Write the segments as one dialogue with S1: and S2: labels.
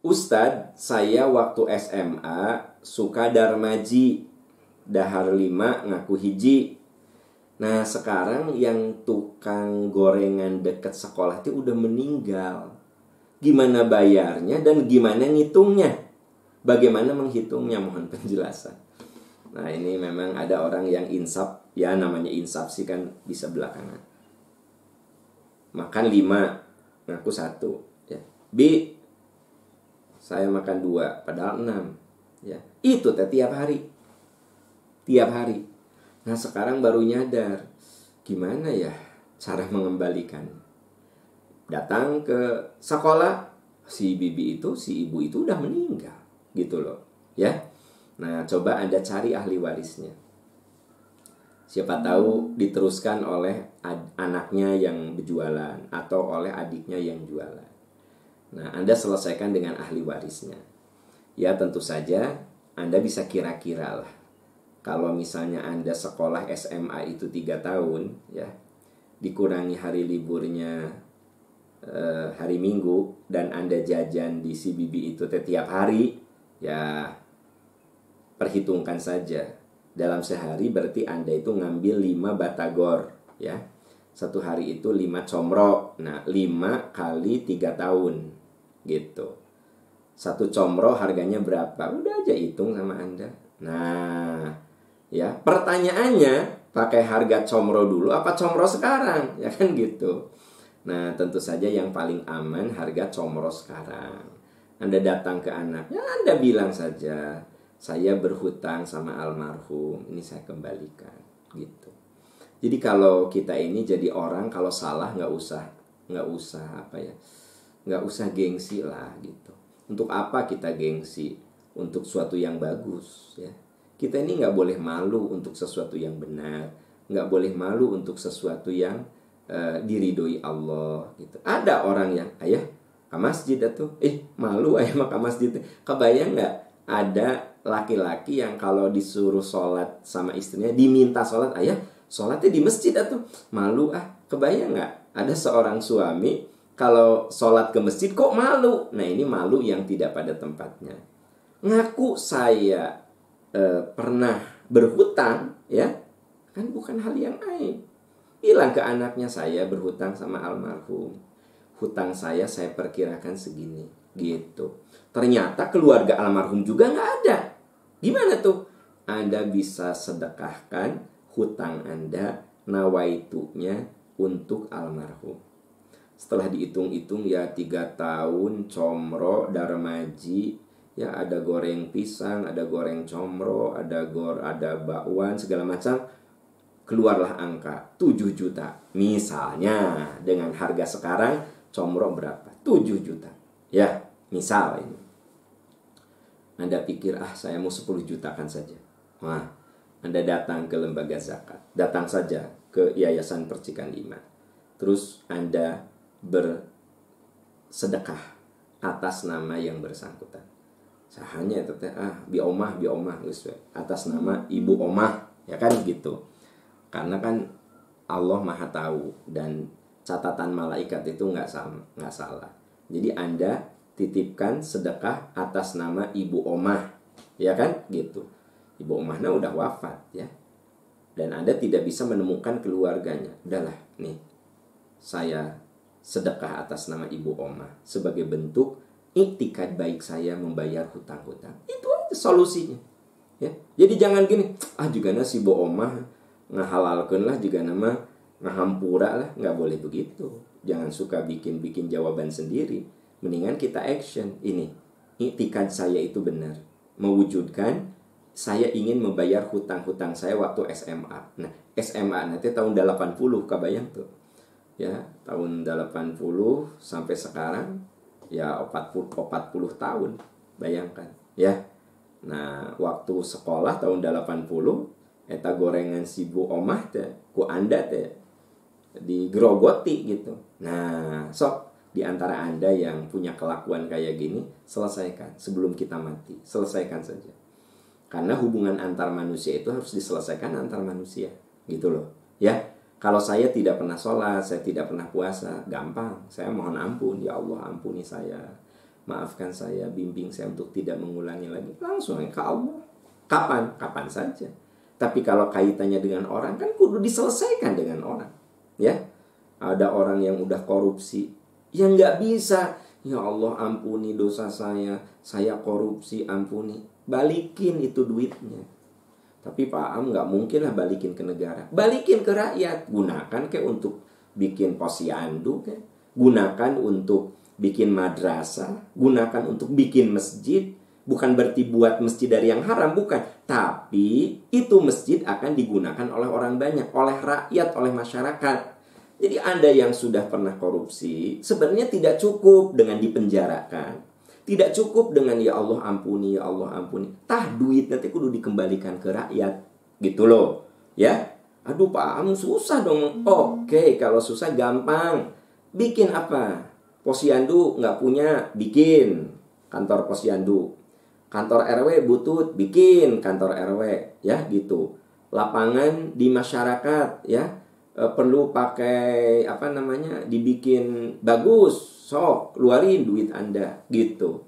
S1: Ustadz, saya waktu SMA suka darmaji, dahar 5 ngaku hiji. Nah sekarang yang tukang gorengan deket sekolah itu udah meninggal. Gimana bayarnya dan gimana ngitungnya? Bagaimana menghitungnya? Mohon penjelasan. Nah ini memang ada orang yang insaf. Ya namanya insaf sih kan bisa belakangan. Makan 5, ngaku 1 ya. B, saya makan 2, padahal 6 ya. Itu tiap hari. Tiap hari. Nah sekarang baru nyadar. Gimana ya cara mengembalikan? Datang ke sekolah, si bibi itu, si ibu itu udah meninggal. Gitu loh ya. Nah coba Anda cari ahli warisnya. Siapa tahu diteruskan oleh anaknya yang berjualan atau oleh adiknya yang jualan. Nah, Anda selesaikan dengan ahli warisnya. Ya, tentu saja Anda bisa kira-kira lah. Kalau misalnya Anda sekolah SMA itu 3 tahun, ya, dikurangi hari liburnya hari Minggu, dan Anda jajan di si bibi itu tiap hari, ya, perhitungkan saja. Dalam sehari berarti Anda itu ngambil 5 batagor, ya. Satu hari itu 5 comro. Nah, 5 kali 3 tahun. Gitu. 1 comro harganya berapa? Udah aja hitung sama Anda. Nah, ya, pertanyaannya pakai harga comro dulu apa comro sekarang? Ya kan gitu. Nah, tentu saja yang paling aman harga comro sekarang. Anda datang ke anaknya, Anda bilang saja, saya berhutang sama almarhum, ini saya kembalikan, gitu. Jadi kalau kita ini jadi orang kalau salah nggak usah nggak usah gengsi lah gitu. Untuk apa kita gengsi? Untuk suatu yang bagus ya. Kita ini nggak boleh malu untuk sesuatu yang benar, nggak boleh malu untuk sesuatu yang diridhoi Allah gitu. Ada orang yang ayah ke masjid tuh, malu ayah mah ke masjid. Kebayang nggak ada laki-laki yang kalau disuruh sholat sama istrinya, diminta sholat, ayah sholatnya di masjid tuh, malu kebayang nggak ada seorang suami kalau sholat ke masjid kok malu? Nah ini malu yang tidak pada tempatnya. Ngaku saya pernah berhutang, ya kan bukan hal yang aib. Bilang ke anaknya, saya berhutang sama almarhum, hutang saya perkirakan segini, gitu. Ternyata keluarga almarhum juga nggak ada. Gimana tuh? Anda bisa sedekahkan hutang Anda, nawaitunya untuk almarhum. Setelah dihitung-hitung ya 3 tahun comro darmaji, ya ada goreng pisang, ada goreng comro, ada bakwan segala macam, keluarlah angka 7 juta. Misalnya dengan harga sekarang comro berapa? 7 juta. Ya, misal ini. Anda pikir saya mau 10 juta kan saja. Wah, Anda datang ke lembaga zakat, datang saja ke Yayasan Percikan Iman. Terus Anda bersedekah atas nama yang bersangkutan. Sahanya itu bi omah atas nama ibu omah, ya kan gitu. Karena kan Allah Maha tahu dan catatan malaikat itu nggak salah. Jadi Anda titipkan sedekah atas nama ibu omah, ya kan gitu. Ibu omahnya udah wafat ya, dan Anda tidak bisa menemukan keluarganya. Udahlah nih, saya sedekah atas nama ibu omah sebagai bentuk iktikad baik saya membayar hutang-hutang. Itu aja solusinya ya. Jadi jangan gini, juga si ibu omah ngahalalkeun lah juga nama ngahampura lah, nggak boleh begitu. Jangan suka bikin jawaban sendiri. Mendingan kita action. Ini iktikad saya itu benar, mewujudkan saya ingin membayar hutang-hutang saya waktu SMA. Nah SMA nanti tahun 80, kebayang tuh ya, tahun 80 sampai sekarang ya 40 tahun, bayangkan ya. Nah waktu sekolah tahun 80 eta gorengan si bu omah teh ku Anda teh digerogoti gitu. Nah sok di antara Anda yang punya kelakuan kayak gini, selesaikan sebelum kita mati. Selesaikan saja. Karena hubungan antar manusia itu harus diselesaikan antar manusia, gitu loh ya. Kalau saya tidak pernah sholat, saya tidak pernah puasa, gampang, saya mohon ampun, ya Allah ampuni saya. maafkan saya, bimbing saya untuk tidak mengulangi lagi. Langsung ke Allah. Kapan? Kapan saja. Tapi kalau kaitannya dengan orang kan kudu diselesaikan dengan orang. Ya, ada orang yang udah korupsi, yang nggak bisa. Ya Allah ampuni dosa saya korupsi, ampuni. Balikin itu duitnya. Tapi Pak Am nggak mungkin lah balikin ke negara. Balikin ke rakyat. Gunakan kayak untuk bikin posyandu, kayak. Gunakan untuk bikin madrasah. Gunakan untuk bikin masjid. Bukan berarti buat masjid dari yang haram, bukan. Tapi itu masjid akan digunakan oleh orang banyak, oleh rakyat, oleh masyarakat. Jadi Anda yang sudah pernah korupsi, sebenarnya tidak cukup dengan dipenjarakan. Tidak cukup dengan ya Allah ampuni, ya Allah ampuni. Tah duit nanti kudu dikembalikan ke rakyat. Gitu loh. Ya. Aduh Pak Am susah dong. Oke, kalau susah gampang. Bikin apa? Posyandu nggak punya, bikin kantor posyandu. Kantor RW butuh, bikin kantor RW, ya gitu. Lapangan di masyarakat, ya perlu pakai dibikin bagus, sok keluarin duit Anda, gitu.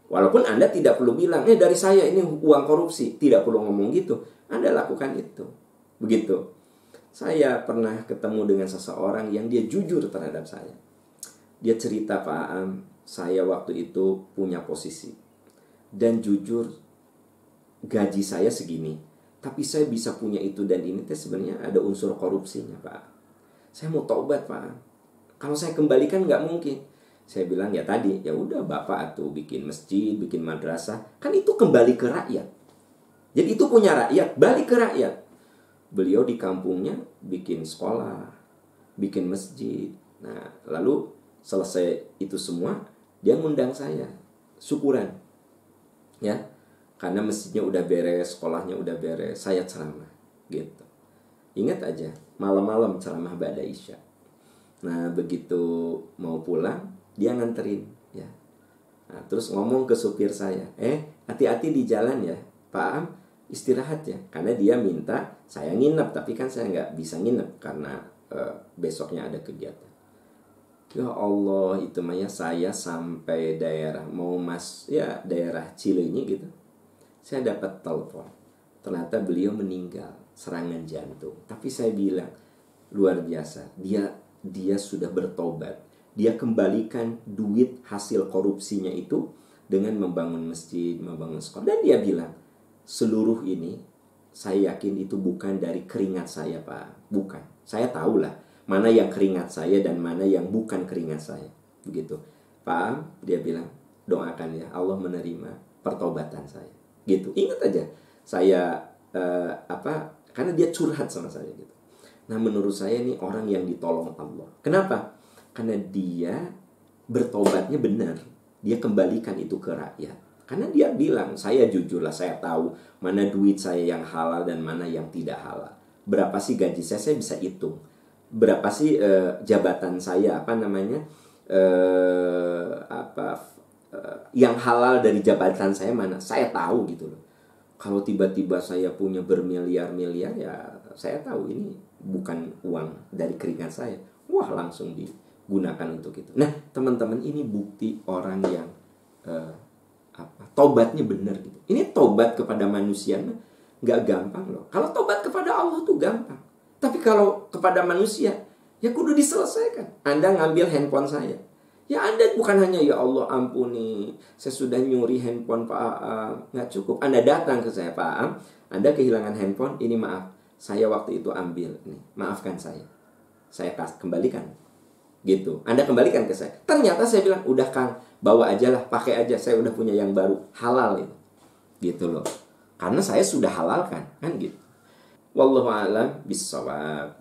S1: Walaupun Anda tidak perlu bilang, dari saya ini uang korupsi, tidak perlu ngomong gitu. Anda lakukan itu, begitu. Saya pernah ketemu dengan seseorang yang dia jujur terhadap saya. Dia cerita, Pak Am, saya waktu itu punya posisi. Dan jujur, gaji saya segini. Tapi saya bisa punya itu dan ini sebenarnya ada unsur korupsinya, Pak. Saya mau taubat, Pak. Kalau saya kembalikan nggak mungkin. Saya bilang ya tadi, ya udah Bapak tuh bikin masjid, bikin madrasah. Kan itu kembali ke rakyat. Jadi itu punya rakyat, balik ke rakyat. Beliau di kampungnya bikin sekolah, bikin masjid. Nah, lalu selesai itu semua, dia ngundang saya, syukuran. Ya, karena masjidnya udah beres, sekolahnya udah beres, saya ceramah gitu. Ingat aja, malam-malam ceramah ba'da isya. Nah, begitu mau pulang, dia nganterin ya. Nah, terus ngomong ke supir saya, hati-hati di jalan ya Pak Am, istirahat ya. Karena dia minta saya nginep, tapi kan saya nggak bisa nginep karena besoknya ada kegiatan. Ya Allah, itu mah ya saya sampai daerah daerah Cileunyi gitu. Saya dapat telepon. Ternyata beliau meninggal serangan jantung. Tapi saya bilang luar biasa. Dia sudah bertobat. Dia kembalikan duit hasil korupsinya itu dengan membangun masjid, membangun sekolah. Dan dia bilang, seluruh ini saya yakin itu bukan dari keringat saya, Pak. Bukan. Saya tahulah mana yang keringat saya dan mana yang bukan keringat saya. Begitu. Pak, dia bilang, doakan ya Allah menerima pertobatan saya. Gitu. Ingat aja. Saya karena dia curhat sama saya gitu. Nah, menurut saya ini orang yang ditolong Allah. Kenapa? Karena dia bertobatnya benar. Dia kembalikan itu ke rakyat. Karena dia bilang, saya jujurlah, saya tahu mana duit saya yang halal dan mana yang tidak halal. Berapa sih gaji saya bisa hitung. Berapa sih jabatan saya yang halal dari jabatan saya mana, saya tahu gitu loh. Kalau tiba-tiba saya punya bermiliar-miliar, ya saya tahu ini bukan uang dari keringat saya. Wah, langsung digunakan untuk itu. Nah, teman-teman, ini bukti orang yang tobatnya benar gitu. Ini tobat kepada manusia nggak gampang loh. Kalau tobat kepada Allah tuh gampang. Tapi kalau kepada manusia, ya kudu diselesaikan. Anda ngambil handphone saya. Ya Anda bukan hanya ya Allah ampuni, saya sudah nyuri handphone Pak Am. Nggak cukup. Anda datang ke saya, Pak Am, Anda kehilangan handphone, ini maaf. Saya waktu itu ambil. Nih, maafkan saya. Saya kembalikan. Gitu. Anda kembalikan ke saya. Ternyata saya bilang, udah Kang, bawa aja lah, pakai aja. Saya udah punya yang baru. Halal itu. Gitu loh. Karena saya sudah halalkan. Kan gitu. Wallahu a'lam bishawab.